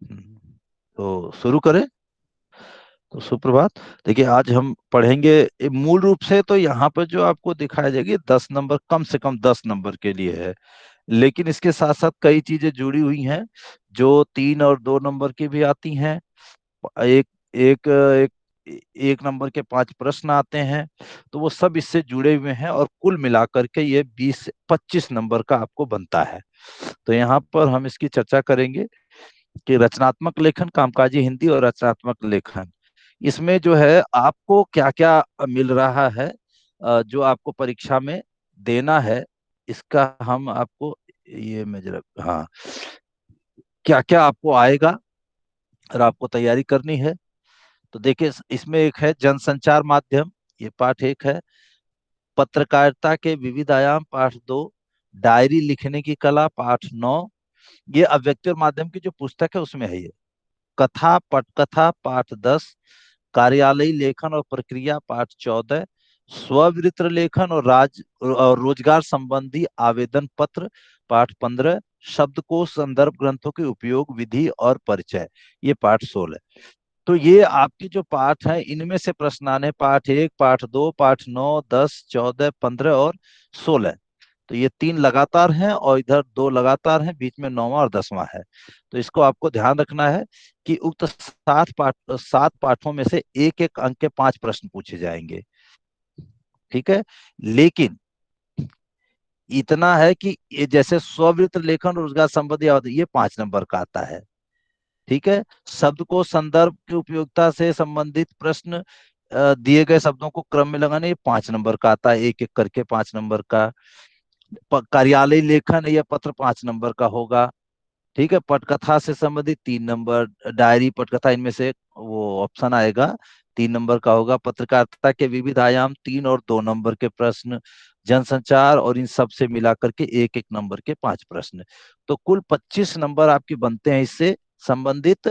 तो शुरू करें। तो सुप्रभात। देखिए आज हम पढ़ेंगे मूल रूप से तो यहाँ पर जो आपको दिखाया जाएगी 10 नंबर, कम से कम 10 नंबर के लिए है। लेकिन इसके साथ साथ कई चीजें जुड़ी हुई हैं जो 3 और 2 नंबर की भी आती हैं। एक एक एक एक नंबर के 5 प्रश्न आते हैं। तो वो सब इससे जुड़े हुए हैं और कुल मिलाकर के ये 20 से 25 नंबर का आपको बनता है। तो यहाँ पर हम इसकी चर्चा करेंगे कि रचनात्मक लेखन, कामकाजी हिंदी और रचनात्मक लेखन, इसमें जो है आपको क्या क्या मिल रहा है, जो आपको परीक्षा में देना है, इसका हम आपको, ये मैं जरा, हाँ, क्या क्या आपको आएगा और आपको तैयारी करनी है। तो देखिए इसमें एक है जनसंचार माध्यम, ये पाठ एक है। पत्रकारिता के विविध आयाम, पाठ दो। डायरी लिखने की कला, पाठ नौ। ये अव्यक्ति और माध्यम की जो पुस्तक है उसमें है ये। कथा पटकथा, पाठ 10। कार्यालयी लेखन और प्रक्रिया, पाठ 14। स्ववृत्त लेखन और रोजगार संबंधी आवेदन पत्र, पाठ 15। शब्दकोश संदर्भ ग्रंथों के उपयोग, विधि और परिचय, ये पाठ 16। तो ये आपके जो पाठ हैं इनमें से प्रश्न आने, पाठ एक, पाठ दो, पाठ 9, 10, 14, 15 और 16। तो ये 3 लगातार हैं और इधर 2 लगातार हैं, बीच में 9वां और 10वां है। तो इसको आपको ध्यान रखना है कि उक्त 7 पाठों में से एक एक अंक के 5 प्रश्न पूछे जाएंगे। ठीक है। लेकिन इतना है कि ये जैसे स्ववृत्त लेखन रोजगार संबंधी ये 5 नंबर का आता है। ठीक है। शब्द को संदर्भ की उपयोगिता से संबंधित प्रश्न, दिए गए शब्दों को क्रम में लगाने, ये 5 नंबर का आता है, एक एक करके 5 नंबर का। कार्यालय लेखन या पत्र 5 नंबर का होगा। ठीक है। पटकथा से संबंधित 3 नंबर, डायरी पटकथा इनमें से वो ऑप्शन आएगा, 3 नंबर का होगा। पत्रकारिता के विविध आयाम, 3 और 2 नंबर के प्रश्न। जनसंचार और इन सब से मिलाकर के एक एक नंबर के 5 प्रश्न। तो कुल 25 नंबर आपके बनते हैं इससे संबंधित,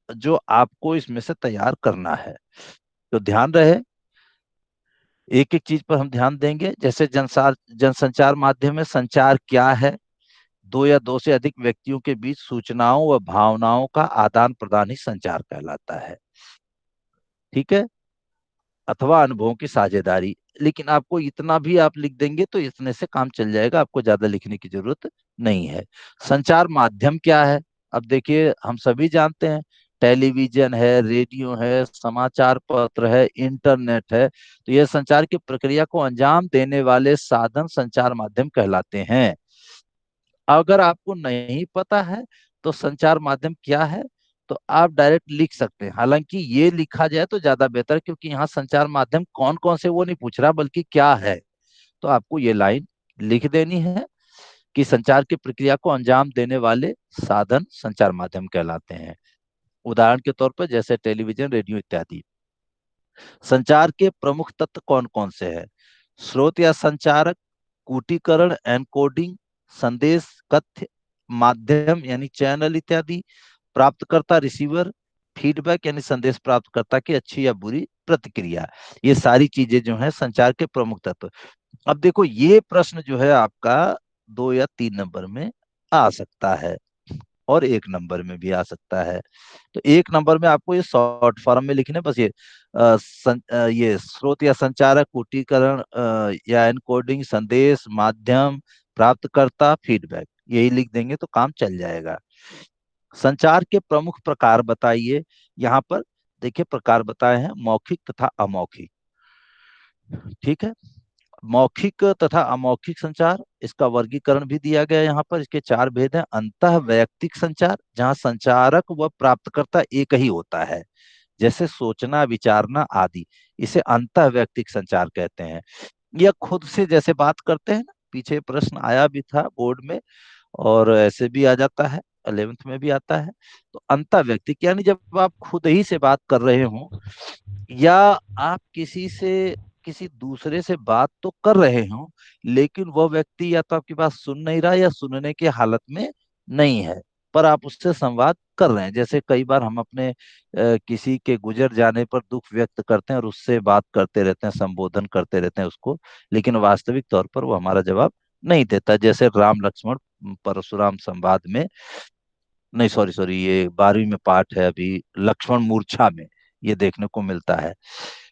जो आपको इसमें से तैयार करना है। तो ध्यान रहे, एक एक चीज पर हम ध्यान देंगे। जैसे जनसंचार माध्यम में संचार क्या है? दो या दो से अधिक व्यक्तियों के बीच सूचनाओं व भावनाओं का आदान प्रदान ही संचार कहलाता है। ठीक है। अथवा अनुभवों की साझेदारी। लेकिन आपको इतना भी आप लिख देंगे तो इतने से काम चल जाएगा, आपको ज्यादा लिखने की जरूरत नहीं है। संचार माध्यम क्या है? अब देखिए हम सभी जानते हैं, टेलीविजन है, रेडियो है, समाचार पत्र है, इंटरनेट है। तो यह संचार की प्रक्रिया को अंजाम देने वाले साधन संचार माध्यम कहलाते हैं। अगर आपको नहीं पता है तो संचार माध्यम क्या है, तो आप डायरेक्ट लिख सकते हैं। हालांकि ये लिखा जाए तो ज्यादा बेहतर, क्योंकि यहाँ संचार माध्यम कौन कौन से वो नहीं पूछ रहा, बल्कि क्या है। तो आपको ये लाइन लिख देनी है कि संचार की प्रक्रिया को अंजाम देने वाले साधन संचार माध्यम कहलाते हैं। उदाहरण के तौर पर जैसे टेलीविजन, रेडियो इत्यादि। संचार के प्रमुख तत्व कौन कौन से हैं? स्रोत या संचारक, कूटीकरण एनकोडिंग, संदेश कथ्य, माध्यम यानी चैनल इत्यादि, प्राप्तकर्ता रिसीवर, फीडबैक यानी संदेश प्राप्तकर्ता की अच्छी या बुरी प्रतिक्रिया। ये सारी चीजें जो है संचार के प्रमुख तत्व। अब देखो ये प्रश्न जो है आपका 2 या 3 नंबर में आ सकता है और 1 नंबर में भी आ सकता है। तो 1 नंबर में आपको ये शॉर्ट फॉर्म में लिखने, बस ये ये स्रोत या संचारक, कूटीकरण या एनकोडिंग, संदेश, माध्यम, प्राप्तकर्ता, फीडबैक, यही लिख देंगे तो काम चल जाएगा। संचार के प्रमुख प्रकार बताइए। यहाँ पर देखिए प्रकार बताए हैं, मौखिक तथा अमौखिक। ठीक है। मौखिक तथा अमौखिक संचार, इसका वर्गीकरण भी दिया गया है यहाँ पर। इसके 4 भेद हैं। अंतः वैयक्तिक संचार, जहाँ संचारक व प्राप्तकर्ता एक ही होता है, जैसे सोचना, विचारना आदि, इसे अंतः वैयक्तिक संचार कहते हैं। यह खुद से जैसे बात करते हैं ना, पीछे प्रश्न आया भी था बोर्ड में और ऐसे भी आ जाता है, 11th में भी आता है। तो अंतः वैयक्तिक यानी जब आप खुद ही से बात कर रहे हो, या आप किसी दूसरे से बात तो कर रहे हो, लेकिन वह व्यक्ति या तो आपकी बात सुन नहीं रहा या सुनने की हालत में नहीं है, पर आप उससे संवाद कर रहे हैं। जैसे कई बार हम अपने किसी के गुजर जाने पर दुख व्यक्त करते हैं और उससे बात करते रहते हैं, संबोधन करते रहते हैं उसको, लेकिन वास्तविक तौर पर वो हमारा जवाब नहीं देता। जैसे राम लक्ष्मण परशुराम संवाद में नहीं, सॉरी सॉरी, ये 12वीं में पाठ है अभी, लक्ष्मण मूर्छा में ये देखने को मिलता है।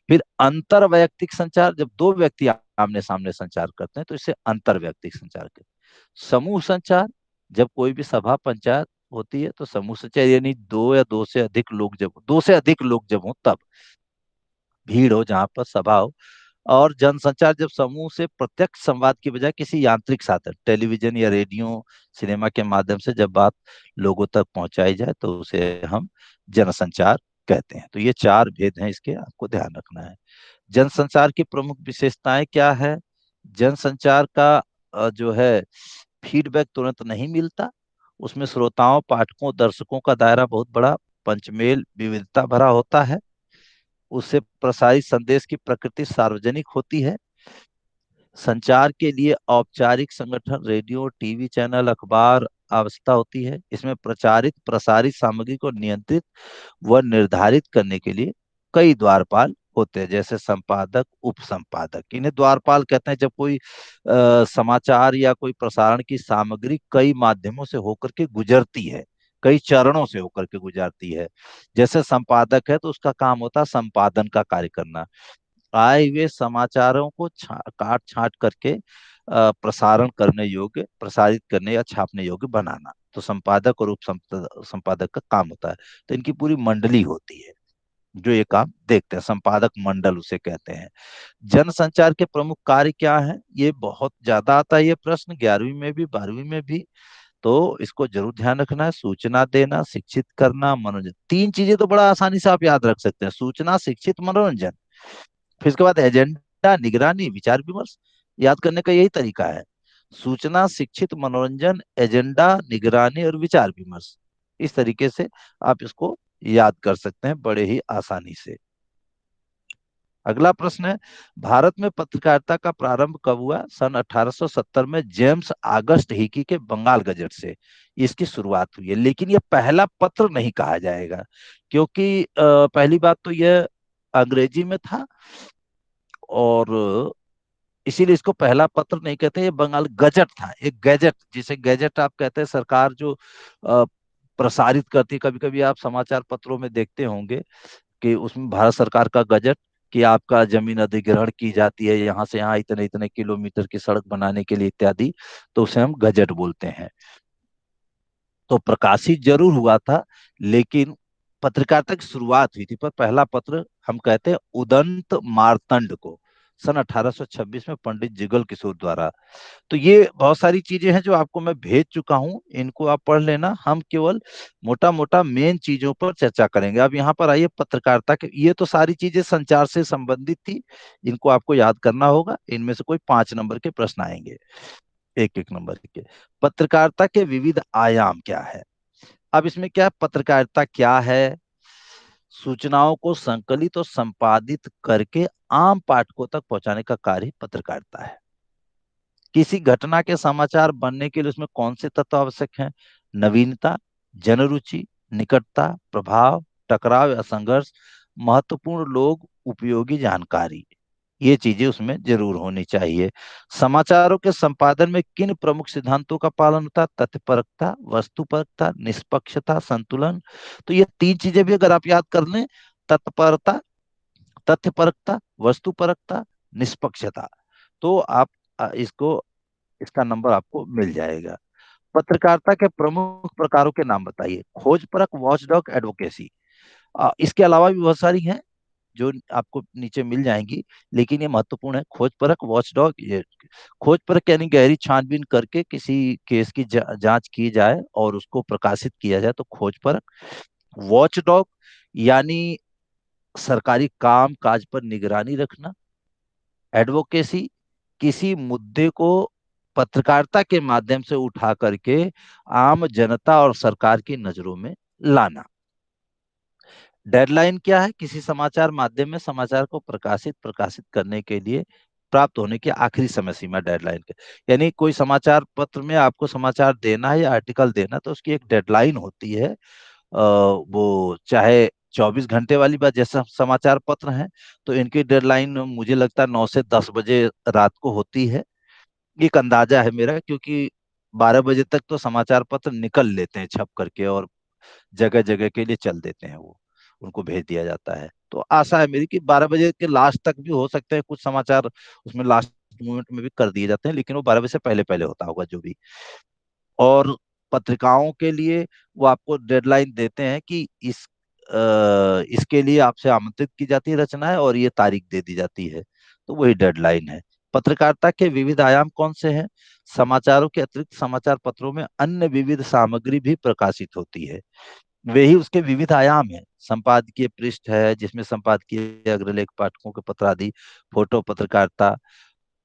फिर अंतर वैयक्तिक संचार, जब दो व्यक्ति आमने सामने संचार करते हैं तो इसे अंतर वैयक्तिक संचार कहते हैं। समूह संचार, जब कोई भी सभा पंचायत होती है तो समूह संचार, यानी दो या दो से अधिक लोग जब हो तब, भीड़ हो जहां पर, सभा हो। और जनसंचार, जब समूह से प्रत्यक्ष संवाद की बजाय किसी यांत्रिक साधन, टेलीविजन या रेडियो, सिनेमा के माध्यम से जब बात लोगों तक पहुंचाई जाए तो उसे हम जनसंचार कहते हैं। तो ये चार भेद हैं, इसके आपको ध्यान रखना है। जनसंचार की प्रमुख विशेषताएं क्या है? जनसंचार का जो है, फीडबैक तुरंत नहीं मिलता, उसमें श्रोताओं, पाठकों, दर्शकों का दायरा बहुत बड़ा, पंचमेल विविधता भरा होता है, उससे प्रसारित संदेश की प्रकृति सार्वजनिक होती है, संचार के लिए औपचारिक संगठन, रेडियो, टीवी चैनल, अखबार आवश्यकता होती है, इसमें प्रचारित प्रसारित सामग्री को नियंत्रित व निर्धारित करने के लिए कई द्वारपाल होते हैं, जैसे संपादक, उप संपादक। इन्हें द्वारपाल कहते हैं जब कोई समाचार या कोई प्रसारण की सामग्री कई माध्यमों से होकर के गुजरती है, कई चरणों से होकर के गुजरती है। जैसे संपादक है तो उसका काम होता है संपादन का कार्य करना, आए हुए समाचारों को काट छांट करके प्रसारण करने योग्य, प्रसारित करने या छापने योग्य बनाना, तो संपादक और उप संपादक का काम होता है। तो इनकी पूरी मंडली होती है जो ये काम देखते हैं, संपादक मंडल उसे कहते हैं। जनसंचार के प्रमुख कार्य क्या है? ये बहुत ज्यादा आता है ये प्रश्न, 11वीं में भी 12वीं में भी, तो इसको जरूर ध्यान रखना है। सूचना देना, शिक्षित करना, मनोरंजन, तीन चीजें तो बड़ा आसानी से आप याद रख सकते हैं, सूचना, शिक्षित, मनोरंजन। फिर इसके बाद एजेंडा, निगरानी, विचार विमर्श। याद करने का यही तरीका है, सूचना, शिक्षित, मनोरंजन, एजेंडा, निगरानी और विचार विमर्श। इस तरीके से आप इसको याद कर सकते हैं बड़े ही आसानी से। अगला प्रश्न है, भारत में पत्रकारिता का प्रारंभ कब हुआ? सन 1870 में जेम्स ऑगस्ट हिकी के बंगाल गजट से इसकी शुरुआत हुई है, लेकिन यह पहला पत्र नहीं कहा जाएगा, क्योंकि पहली बात तो यह अंग्रेजी में था, और इसीलिए इसको पहला पत्र नहीं कहते, ये बंगाल गजट था, एक गैजेट, जिसे गैजेट आप कहते हैं, सरकार जो प्रसारित करती है। कभी कभी आप समाचार पत्रों में देखते होंगे कि उसमें भारत सरकार का गजट, कि आपका जमीन अधिग्रहण की जाती है, यहाँ से यहाँ इतने इतने किलोमीटर की सड़क बनाने के लिए इत्यादि, तो उसे हम गजट बोलते हैं। तो प्रकाशित जरूर हुआ था, लेकिन पत्रकारिता की शुरुआत हुई थी, पर पहला पत्र हम कहते हैं उदंत मार्तंड को, सन 1826 में पंडित जुगल किशोर द्वारा। तो ये बहुत सारी चीजें हैं जो आपको मैं भेज चुका हूं, इनको आप पढ़ लेना। हम केवल मोटा मोटा मेन चीजों पर चर्चा करेंगे। अब यहाँ पर आइए, पत्रकारिता के, ये तो सारी चीजें संचार से संबंधित थी, इनको आपको याद करना होगा। इनमें से कोई 5 नंबर के प्रश्न आएंगे, एक एक नंबर के। पत्रकारिता के विविध आयाम क्या है? अब इसमें क्या, पत्रकारिता क्या है? सूचनाओं को संकलित और संपादित करके आम पाठकों तक पहुंचाने का कार्य पत्रकारिता है। किसी घटना के समाचार बनने के लिए उसमें कौन से तत्व आवश्यक हैं? नवीनता, जनरुचि, निकटता, प्रभाव, टकराव या संघर्ष, महत्वपूर्ण लोग, उपयोगी जानकारी। ये चीजें उसमें जरूर होनी चाहिए। समाचारों के संपादन में किन प्रमुख सिद्धांतों का पालन होता है? तथ्यपरकता, वस्तुपरकता, निष्पक्षता, संतुलन। तो ये तीन चीजें भी अगर आप याद कर लें, तत्परता, तथ्यपरकता, वस्तुपरकता, निष्पक्षता, तो आप इसको, इसका नंबर आपको मिल जाएगा। पत्रकारिता के प्रमुख प्रकारों के नाम बताइए। खोजपरक, वॉचडॉग, एडवोकेसी। इसके अलावा भी बहुत सारी हैं जो आपको नीचे मिल जाएंगी, लेकिन ये महत्वपूर्ण है। खोजपरक, वॉचडॉग, ये खोजपरक यानी गहरी छानबीन करके किसी केस की जांच की जाए और उसको प्रकाशित किया जाए, तो खोजपरक। वॉचडॉग यानी सरकारी काम काज पर निगरानी रखना। एडवोकेसी, किसी मुद्दे को पत्रकारिता के माध्यम से उठा करके आम जनता और सरकार की नजरों में लाना। डेडलाइन क्या है? किसी समाचार माध्यम में समाचार को प्रकाशित प्रकाशित करने के लिए प्राप्त होने की आखिरी समय सीमा, डेडलाइन के, यानी कोई समाचार पत्र में आपको समाचार देना है या आर्टिकल देना, तो उसकी एक डेडलाइन होती है। वो चाहे 24 घंटे वाली बात, जैसे समाचार पत्र हैं तो इनकी डेडलाइन मुझे लगता है 9 से 10 बजे रात को होती है। एक अंदाजा है मेरा, क्योंकि 12 बजे तक तो समाचार पत्र निकल लेते हैं छप करके, और जगह जगह के लिए चल देते हैं वो, उनको भेज दिया जाता है। तो आशा है मेरी कि 12 बजे के लास्ट तक भी हो सकते हैं कुछ समाचार उसमें लास्ट मोमेंट में भी कर दिए जाते हैं, लेकिन वो 12 बजे से पहले पहले होता होगा जो भी। और पत्रिकाओं के लिए वो आपको डेडलाइन देते हैं कि इसके लिए आपसे आमंत्रित की जाती है रचनाएं और ये तारीख दे दी जाती है। तो वही डेडलाइन है। पत्रकारिता के विविध आयाम कौन से हैं? समाचारों के अतिरिक्त समाचार पत्रों में अन्य विविध सामग्री भी प्रकाशित होती है। वे ही उसके विविध आयाम हैं। संपादकीय पृष्ठ है जिसमें संपादकीय अग्रलेख पाठकों के पत्र आदि, फोटो पत्रकारिता,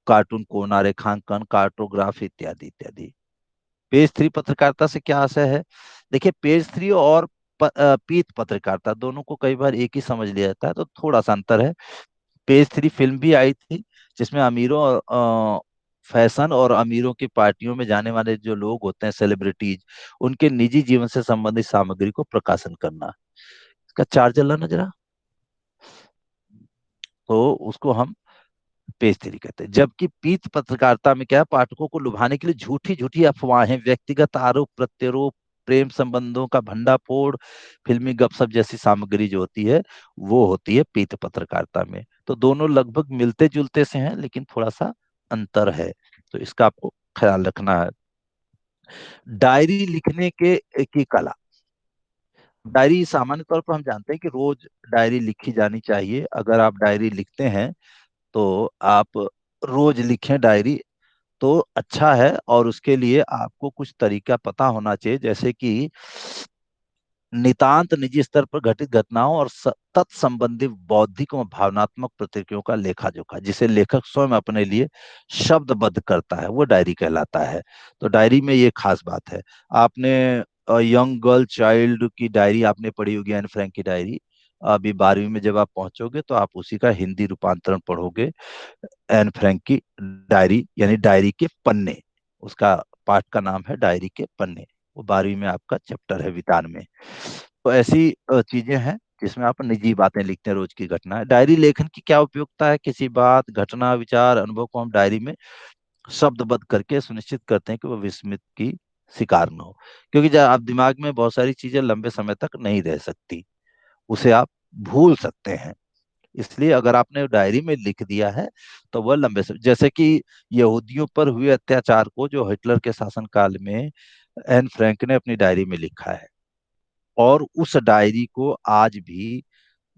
कार्टून कोना रेखांकन, कार्टोग्राफ इत्यादि इत्यादि। पेज थ्री पत्रकारिता से क्या आशय है? देखिए, पेज थ्री और पीत पत्रकारिता दोनों को कई बार एक ही समझ लिया जाता है, तो थोड़ा सा अंतर है। पेज थ्री फिल्म भी आई थी जिसमें अमीरों और फैशन और अमीरों की पार्टियों में जाने वाले जो लोग होते हैं सेलिब्रिटीज, उनके निजी जीवन से संबंधित सामग्री को प्रकाशन करना। इसका चार्जर लाना जरा। तो उसको हम पेज थ्री कहते हैं। जबकि पीत पत्रकारिता में क्या है, पाठकों को लुभाने के लिए झूठी झूठी अफवाहें, व्यक्तिगत आरोप प्रत्यारोप, प्रेम संबंधों का भंडाफोड़, फिल्मी गपशप जैसी सामग्री जो होती है वो होती है पीत पत्रकारिता में। तो दोनों लगभग मिलते जुलते से हैं, लेकिन थोड़ा सा अंतर है। तो इसका आपको ख्याल रखना है। डायरी लिखने के की कला। डायरी सामान्य तौर पर हम जानते हैं कि रोज डायरी लिखी जानी चाहिए। अगर आप डायरी लिखते हैं तो आप रोज लिखें डायरी, तो अच्छा है। और उसके लिए आपको कुछ तरीका पता होना चाहिए, जैसे कि नितांत निजी स्तर पर घटित घटनाओं और तत्संबंधी बौद्धिक और भावनात्मक प्रतिक्रियाओं का लेखा जोखा, जिसे लेखक स्वयं अपने लिए शब्दबद्ध करता है, वो डायरी कहलाता है। तो डायरी में ये खास बात है। आपने यंग गर्ल चाइल्ड की डायरी आपने पढ़ी होगी, एन फ्रैंक की डायरी। अभी 12वीं में जब आप पहुंचोगे तो आप उसी का हिंदी रूपांतरण पढ़ोगे। एन फ्रैंक की डायरी यानी डायरी के पन्ने, उसका पाठ का नाम है डायरी के पन्ने। वो 12वीं में आपका चैप्टर है वितान में। तो ऐसी चीजें हैं जिसमें आप निजी बातें लिखते हैं, रोज की घटना। डायरी लेखन की क्या उपयोगिता है? किसी बात, घटना, विचार, अनुभव को हम डायरी में शब्दबद्ध करके सुनिश्चित करते हैं कि वो विस्मृत की शिकार न हो। क्योंकि जब आप दिमाग में बहुत सारी चीजें लंबे समय तक नहीं रह सकती, उसे आप भूल सकते हैं। इसलिए अगर आपने डायरी में लिख दिया है तो वह लंबे समय, जैसे कि यहूदियों पर हुए अत्याचार को जो हिटलर के शासनकाल में एन फ्रैंक ने अपनी डायरी में लिखा है, और उस डायरी को आज भी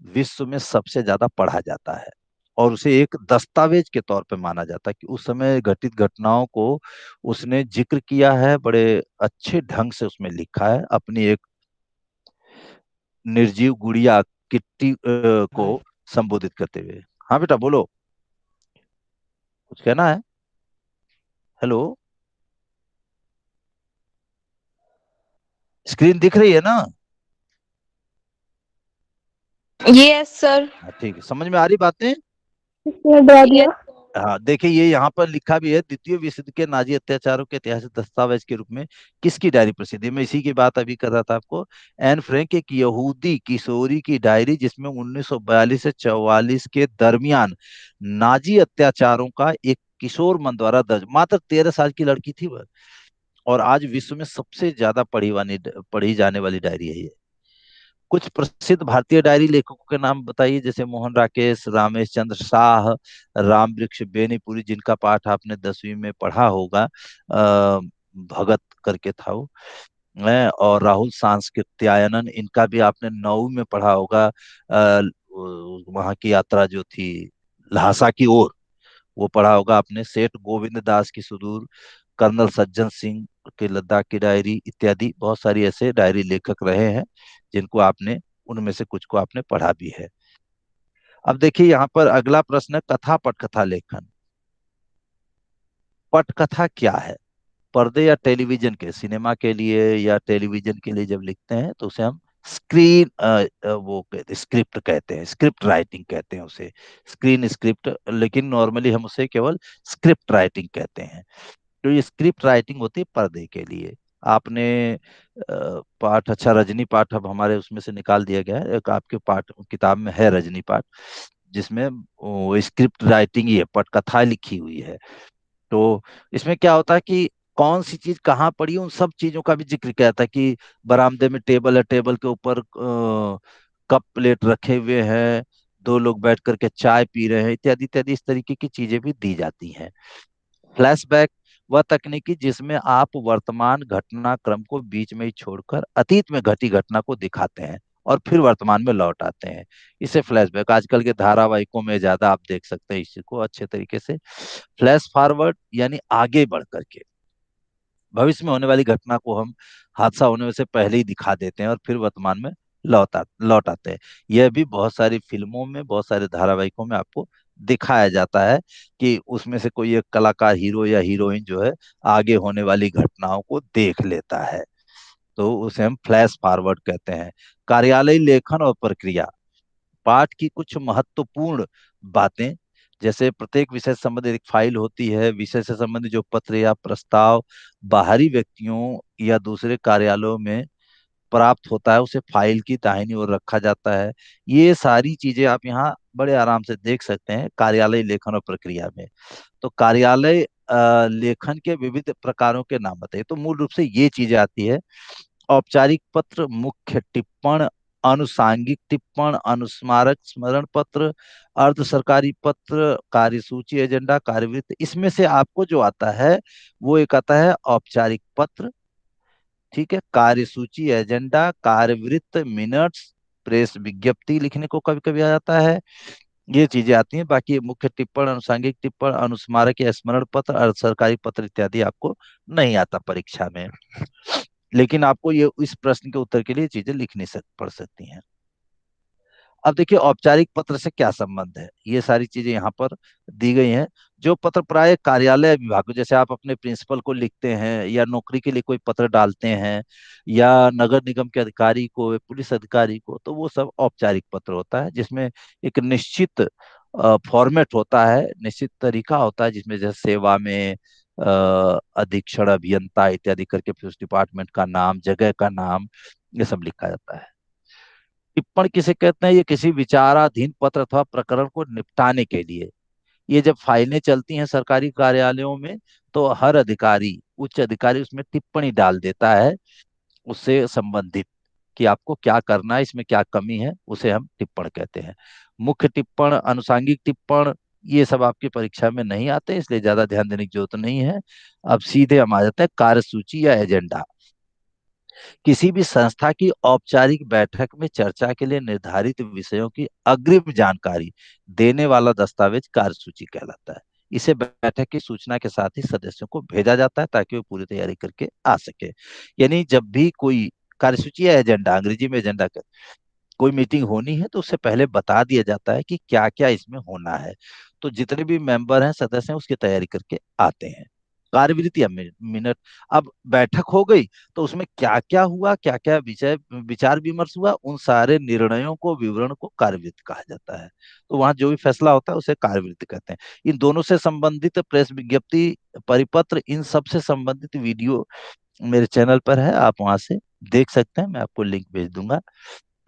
विश्व में सबसे ज्यादा पढ़ा जाता है। और उसे एक दस्तावेज के तौर पे माना जाता है कि उस समय घटित घटनाओं को उसने जिक्र किया है, बड़े अच्छे ढंग से उसमें लिखा है, अपनी एक निर्जीव गुड़िया किट्टी को संबोधित करते हुए। हाँ बेटा बोलो, कुछ कहना है? हेलो, स्क्रीन दिख रही है ना? Yes sir. हाँ ठीक है, समझ में आ रही बातें? इसने डरा दिया। हाँ देखिए, ये यहाँ पर लिखा भी है, द्वितीय विश्व युद्ध के नाजी अत्याचारों के ऐतिहासिक दस्तावेज के रूप में किसकी डायरी प्रसिद्ध है? मैं इसी की बात अभी कर रहा था आपको। एन फ्रैंक एक यहूदी किशोरी की डायरी, जिसमें 1942 से 44 के दरमियान नाजी अत्याचारों का एक किशोर मन द्वारा दर्ज, मात्र 13 साल की लड़की थी वह, और आज विश्व में सबसे ज्यादा पढ़ी जाने वाली डायरी है ये। कुछ प्रसिद्ध भारतीय डायरी लेखकों के नाम बताइए, जैसे मोहन राकेश, रामेश चंद्र शाह, राम वृक्ष बेनीपुरी, जिनका पाठ आपने 10वीं में पढ़ा होगा, भगत करके था वो। और राहुल सांस्कृत्यायनन, इनका भी आपने 9वीं में पढ़ा होगा। वहां की यात्रा जो थी लहासा की ओर, वो पढ़ा होगा आपने। सेठ गोविंद दास की सुदूर, कर्नल सज्जन सिंह के लद्दाख की डायरी इत्यादि। बहुत सारी ऐसे डायरी लेखक रहे हैं जिनको आपने, उनमें से कुछ को आपने पढ़ा भी है। अब देखिए यहाँ पर अगला प्रश्न है, कथा पटकथा लेखन। पटकथा क्या है? पर्दे या टेलीविजन के, सिनेमा के लिए या टेलीविजन के लिए जब लिखते हैं तो उसे हम स्क्रीन वो कहते स्क्रिप्ट कहते हैं, स्क्रिप्ट राइटिंग कहते हैं उसे, स्क्रीन स्क्रिप्ट, लेकिन नॉर्मली हम उसे केवल स्क्रिप्ट राइटिंग कहते हैं। तो ये स्क्रिप्ट राइटिंग होती है पर्दे के लिए। आपने पाठ, अच्छा रजनी पाठ अब हमारे उसमें से निकाल दिया गया है, एक आपके पाठ किताब में है रजनी पाठ, जिसमें वो स्क्रिप्ट राइटिंग ही है, पटकथा लिखी हुई है। तो इसमें क्या होता है कि कौन सी चीज कहाँ पड़ी है, उन सब चीजों का भी जिक्र किया था कि बरामदे में टेबल है, टेबल के ऊपर कप प्लेट रखे हुए हैं, दो लोग बैठ करके चाय पी रहे हैं, इत्यादि इत्यादि, इस तरीके की चीजें भी दी जाती हैं। फ्लैशबैक वह तकनीकी जिसमें आप वर्तमान घटनाक्रम को बीच में ही छोड़कर अतीत में घटी घटना को दिखाते हैं और फिर वर्तमान में लौट आते हैं। इसे फ्लैशबैक, आजकल के धारावाहिकों में ज्यादा आप देख सकते हैं इसी को अच्छे तरीके से। फ्लैश फॉरवर्ड यानी आगे बढ़ करके भविष्य में होने वाली घटना को हम हादसा होने से पहले ही दिखा देते हैं और फिर वर्तमान में लौट आते हैं। यह भी बहुत सारी फिल्मों में, बहुत सारे धारावाहिकों में आपको दिखाया जाता है कि उसमें से कोई एक कलाकार, हीरो या हीरोइन जो है, आगे होने वाली घटनाओं को देख लेता है, तो उसे हम फ्लैश फॉरवर्ड कहते हैं। कार्यालय लेखन और प्रक्रिया, पाठ की कुछ महत्वपूर्ण बातें, जैसे प्रत्येक विषय से संबंधित एक फाइल होती है, विषय से संबंधित जो पत्र या प्रस्ताव बाहरी व्यक्तियों या दूसरे कार्यालयों में प्राप्त होता है, उसे फाइल की दाहिनी ओर रखा जाता है। ये सारी चीजें आप यहाँ बड़े आराम से देख सकते हैं कार्यालय लेखन और प्रक्रिया में। तो कार्यालय लेखन के विविध प्रकारों के नाम बताइए। तो मूल रूप से ये चीजें आती है: औपचारिक पत्र, मुख्य टिप्पण, अनुसांगिक टिप्पण, अनुस्मारक स्मरण पत्र, अर्ध सरकारी पत्र, कार्यसूची, एजेंडा, कार्यवृत्त। इसमें से आपको जो आता है वो एक आता है औपचारिक पत्र, ठीक है, कार्यसूची, एजेंडा, कार्यवृत्त, मिनट्स, प्रेस विज्ञप्ति लिखने को कभी कभी आ जाता है, ये चीजें आती हैं। बाकी मुख्य टिप्पण, अनुसांगिक टिप्पण, अनुस्मारक या स्मरण पत्र, अर्ध सरकारी पत्र इत्यादि आपको नहीं आता परीक्षा में, लेकिन आपको ये इस प्रश्न के उत्तर के लिए चीजें पड़ सकती हैं। अब देखिए औपचारिक पत्र से क्या संबंध है, ये सारी चीजें यहाँ पर दी गई हैं। जो पत्र प्राय कार्यालय विभाग को, जैसे आप अपने प्रिंसिपल को लिखते हैं या नौकरी के लिए कोई पत्र डालते हैं या नगर निगम के अधिकारी को, पुलिस अधिकारी को, तो वो सब औपचारिक पत्र होता है, जिसमें एक निश्चित फॉर्मेट होता है, निश्चित तरीका होता है, जिसमें जैसे सेवा में अधीक्षण, अभियंता इत्यादि करके फिर उस डिपार्टमेंट का नाम, जगह का नाम, ये सब लिखा जाता है। टिप्पण किसे कहते हैं? ये किसी विचाराधीन पत्र अथवा प्रकरण को निपटाने के लिए, ये जब फाइलें चलती हैं सरकारी कार्यालयों में, तो हर अधिकारी, उच्च अधिकारी उसमें टिप्पणी डाल देता है उससे संबंधित, कि आपको क्या करना है, इसमें क्या कमी है, उसे हम टिप्पण कहते हैं। मुख्य टिप्पण, अनुसांगिक टिप्पण, ये सब आपकी परीक्षा में नहीं आते, इसलिए ज्यादा ध्यान देने की जरूरत नहीं है। अब सीधे हम आ जाते हैं कार्यसूची या एजेंडा। किसी भी संस्था की औपचारिक बैठक में चर्चा के लिए निर्धारित विषयों की अग्रिम जानकारी देने वाला दस्तावेज कार्यसूची कहलाता है। इसे बैठक की सूचना के साथ ही सदस्यों को भेजा जाता है ताकि वो पूरी तैयारी करके आ सके। यानी जब भी कोई कार्यसूची या एजेंडा, अंग्रेजी में एजेंडा, कोई मीटिंग होनी है तो उससे पहले बता दिया जाता है कि क्या क्या इसमें होना है, तो जितने भी मेंबर हैं, सदस्य हैं, उसकी तैयारी करके आते हैं। कार्यविधि या मिनट, अब बैठक हो गई तो उसमें क्या क्या हुआ, क्या क्या विषय विचार विमर्श हुआ, उन सारे निर्णयों को, विवरण को कार्यविधि कहा जाता है। तो वहां जो भी फैसला होता है उसे कार्यविधि कहते हैं। इन दोनों से संबंधित प्रेस विज्ञप्ति, परिपत्र, इन सब से संबंधित वीडियो मेरे चैनल पर है, आप वहां से देख सकते हैं, मैं आपको लिंक भेज दूंगा।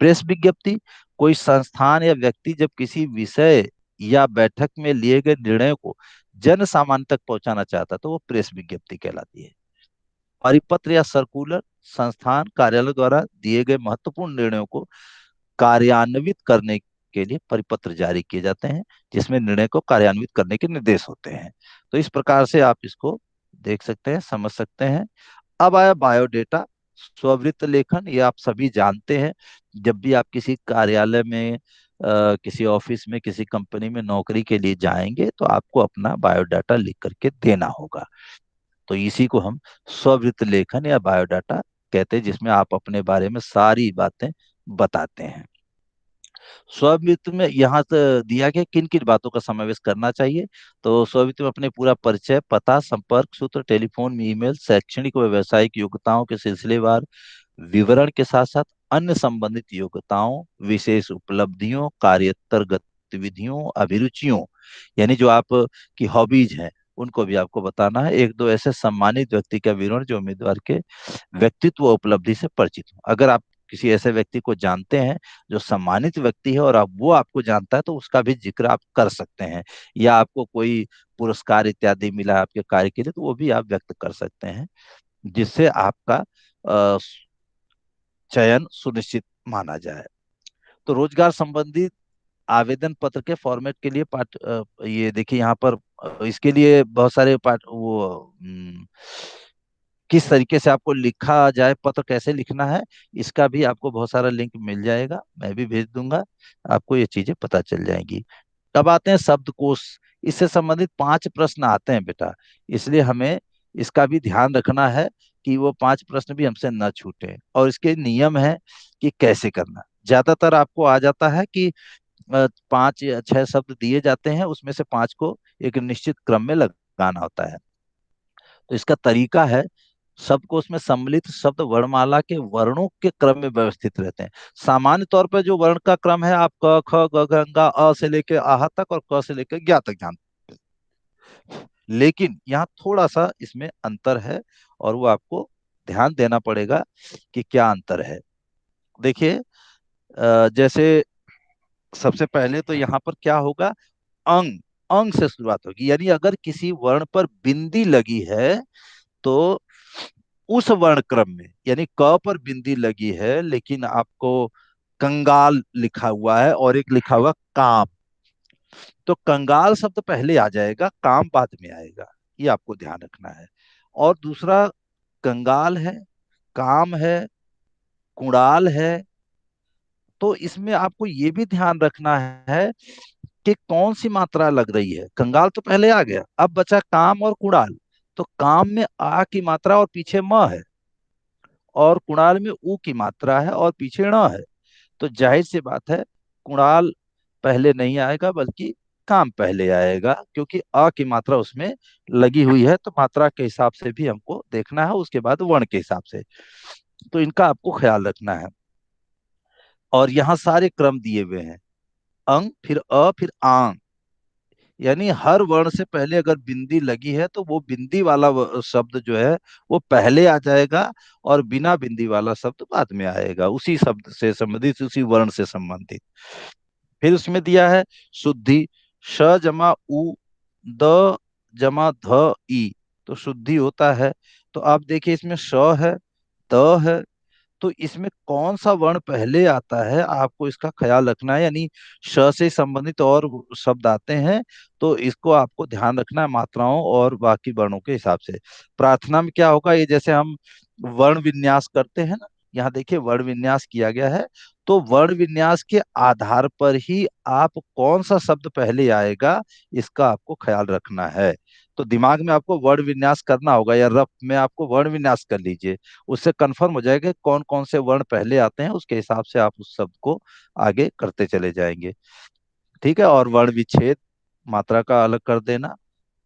प्रेस विज्ञप्ति, कोई संस्थान या व्यक्ति जब किसी विषय या बैठक में लिए गए निर्णय को जन सामान्य तक पहुंचाना चाहता है तो वो प्रेस विज्ञप्ति कहलाती है। परिपत्र या सर्कुलर, संस्थान कार्यालय द्वारा दिए गए महत्वपूर्ण निर्णयों को कार्यान्वित करने के लिए परिपत्र जारी किए जाते हैं, जिसमें निर्णय को कार्यान्वित करने के निर्देश होते हैं। तो इस प्रकार से आप इसको देख सकते हैं, समझ सकते हैं। अब आया बायोडेटा, स्ववृत्त लेखन, ये आप सभी जानते हैं। जब भी आप किसी कार्यालय में, किसी ऑफिस में, किसी कंपनी में नौकरी के लिए जाएंगे तो आपको अपना बायोडाटा लिख करके देना होगा। तो इसी को हम स्ववृत्त लेखन या बायोडाटा कहते हैं, जिसमें आप अपने बारे में सारी बातें बताते हैं। स्ववित्त में यहाँ से दिया गया किन किन बातों का समावेश करना चाहिए। तो स्ववित्त में अपने पूरा परिचय, पता, संपर्क सूत्र, टेलीफोन, ईमेल, शैक्षणिक व व्यावसायिक योग्यताओं के सिलसिलेवार विवरण के साथ साथ अन्य संबंधित योग्यताओं, विशेष उपलब्धियों, कार्यतर गतिविधियों, अभिरुचियों, यानी जो आप की हॉबीज हैं, उनको भी आपको बताना है। एक दो ऐसे सम्मानित व्यक्ति का विवरण जो उम्मीदवार के व्यक्तित्व व उपलब्धि से परिचित हो। अगर आप किसी ऐसे व्यक्ति को जानते हैं जो सम्मानित व्यक्ति है और आप वो आपको जानता है, तो उसका भी जिक्र आप कर सकते हैं। या आपको कोई पुरस्कार इत्यादि मिला है आपके कार्य के लिए, तो वो भी आप व्यक्त कर सकते हैं, जिससे आपका अ, चयन सुनिश्चित माना जाए। तो रोजगार संबंधी आवेदन पत्र के फॉर्मेट के लिए ये देखिए यहाँ पर इसके लिए बहुत सारे पाठ वो किस तरीके से आपको लिखा जाए, पत्र कैसे लिखना है, इसका भी आपको बहुत सारा लिंक मिल जाएगा, मैं भी भेज दूंगा, आपको ये चीजें पता चल जाएंगी। तब आते हैं शब्दकोश। इससे संबंधित 5 प्रश्न आते हैं बेटा, इसलिए हमें इसका भी ध्यान रखना है कि वो 5 प्रश्न भी हमसे न छूटे। और इसके नियम है कि कैसे करना। ज्यादातर आपको आ जाता है कि 5 या 6 शब्द दिए जाते हैं, उसमें से 5 को एक निश्चित क्रम में लगाना होता है। तो इसका तरीका है, शब्दकोश में सम्मिलित शब्द वर्णमाला के वर्णों के क्रम में व्यवस्थित रहते हैं। सामान्य तौर पर जो वर्ण का क्रम है, आप क ख ग घ ङ अ से लेके आह तक और क से लेके ज्ञ तक जानते हैं। लेकिन यहाँ थोड़ा सा इसमें अंतर है, और वो आपको ध्यान देना पड़ेगा कि क्या अंतर है। देखिए, जैसे सबसे पहले तो यहाँ पर क्या होगा, अंग, अंग से शुरुआत होगी, यानी अगर किसी वर्ण पर बिंदी लगी है, तो उस वर्ण क्रम में, यानी क पर बिंदी लगी है लेकिन आपको कंगाल लिखा हुआ है और एक लिखा हुआ काम, तो कंगाल शब्द पहले आ जाएगा, काम बाद में आएगा, ये आपको ध्यान रखना है। और दूसरा, कंगाल है, काम है, कुड़ाल है, तो इसमें आपको ये भी ध्यान रखना है कि कौन सी मात्रा लग रही है। कंगाल तो पहले आ गया, अब बचा काम और कुड़ाल। तो काम में आ की मात्रा और पीछे म है, और कुणाल में ऊ की मात्रा है और पीछे ण है। तो जाहिर सी बात है, कुणाल पहले नहीं आएगा बल्कि काम पहले आएगा, क्योंकि अ की मात्रा उसमें लगी हुई है। तो मात्रा के हिसाब से भी हमको देखना है, उसके बाद वर्ण के हिसाब से, तो इनका आपको ख्याल रखना है। और यहाँ सारे क्रम दिए हुए हैं, अंग, फिर अ, फिर आंग, यानी हर वर्ण से पहले अगर बिंदी लगी है तो वो बिंदी वाला शब्द जो है वो पहले आ जाएगा, और बिना बिंदी वाला शब्द बाद में आएगा, उसी शब्द से संबंधित, उसी वर्ण से संबंधित। फिर उसमें दिया है शुद्धि, श जमा उ, द जमा ध ई, तो शुद्धि होता है। तो आप देखिए, इसमें श है, त है, तो इसमें कौन सा वर्ण पहले आता है आपको इसका ख्याल रखना है, यानी श से संबंधित और शब्द आते हैं, तो इसको आपको ध्यान रखना है मात्राओं और बाकी वर्णों के हिसाब से। प्रार्थना में क्या होगा, ये जैसे हम वर्ण विन्यास करते हैं ना, यहाँ देखिए वर्ण विन्यास किया गया है, तो वर्ण विन्यास के आधार पर ही आप कौन सा शब्द पहले आएगा इसका आपको ख्याल रखना है। तो दिमाग में आपको वर्ण विन्यास करना होगा, या रफ में आपको वर्ण विन्यास कर लीजिए, उससे कंफर्म हो जाएगा कि कौन कौन से वर्ण पहले आते हैं, उसके हिसाब से आप उस शब्द को आगे करते चले जाएंगे। ठीक है, और वर्ण विच्छेद, मात्रा का अलग कर देना,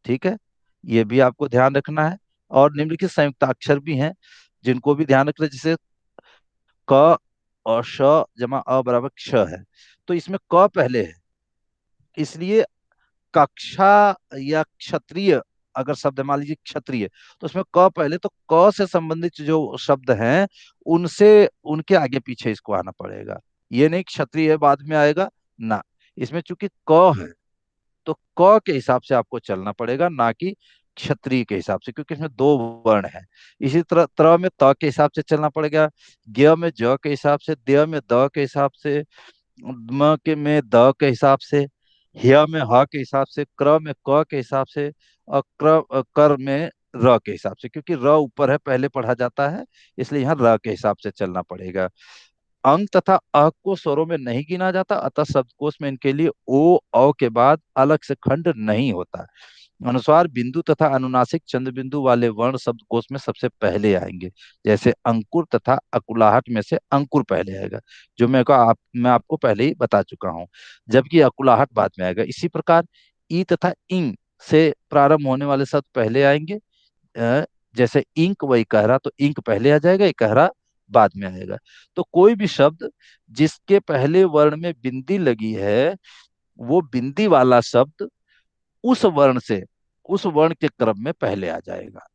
ठीक है, ये भी आपको ध्यान रखना है। और निम्नलिखित संयुक्ताक्षर भी हैं जिनको भी ध्यान रखना है, जैसे क और श जमा अ बराबर क्ष है, तो इसमें क पहले है, इसलिए कक्षा या क्षत्रिय, अगर शब्द मान लीजिए क्षत्रिय, तो उसमें क पहले, तो क से संबंधित जो शब्द हैं उनसे उनके आगे पीछे इसको आना पड़ेगा। ये नहीं क्षत्रिय है बाद में आएगा ना, इसमें चूंकि क है तो क के हिसाब से आपको चलना पड़ेगा, ना कि क्षत्रिय के हिसाब से, क्योंकि इसमें 2 वर्ण है। इसी तरह त्र में त के हिसाब से चलना पड़ेगा, ज्ञ में ज के हिसाब से, द्य में द के हिसाब से, म के में द के हिसाब से, ह्य में ह के हिसाब से, क्र में क के हिसाब से, और कर में र के हिसाब से, क्योंकि र ऊपर है पहले पढ़ा जाता है, इसलिए यहाँ र के हिसाब से चलना पड़ेगा। अंग तथा अ को स्वरों में नहीं गिना जाता, अतः शब्दकोश में इनके लिए ओ औ के बाद अलग से खंड नहीं होता। अनुस्वार बिंदु तथा अनुनासिक चंद्र बिंदु वाले वर्ण शब्दकोश में सबसे पहले आएंगे, जैसे अंकुर तथा अकुलाहट में से अंकुर पहले आएगा, जो मैं आपको पहले ही बता चुका हूँ, जबकि अकुलाहट बाद में आएगा। इसी प्रकार ई तथा इंग से प्रारंभ होने वाले शब्द पहले आएंगे, अ, जैसे इंक व इकहरा, तो इंक पहले आ जाएगा, इकहरा बाद में आएगा। तो कोई भी शब्द जिसके पहले वर्ण में बिंदी लगी है, वो बिंदी वाला शब्द उस वर्ण से, उस वर्ण के क्रम में पहले आ जाएगा।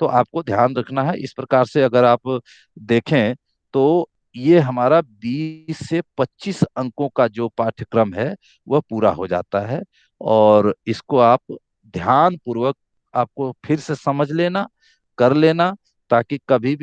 तो आपको ध्यान रखना है, इस प्रकार से अगर आप देखें तो ये हमारा 20 से 25 अंकों का जो पाठ्यक्रम है वह पूरा हो जाता है। और इसको आप ध्यान पूर्वक आपको फिर से समझ लेना, कर लेना, ताकि कभी भी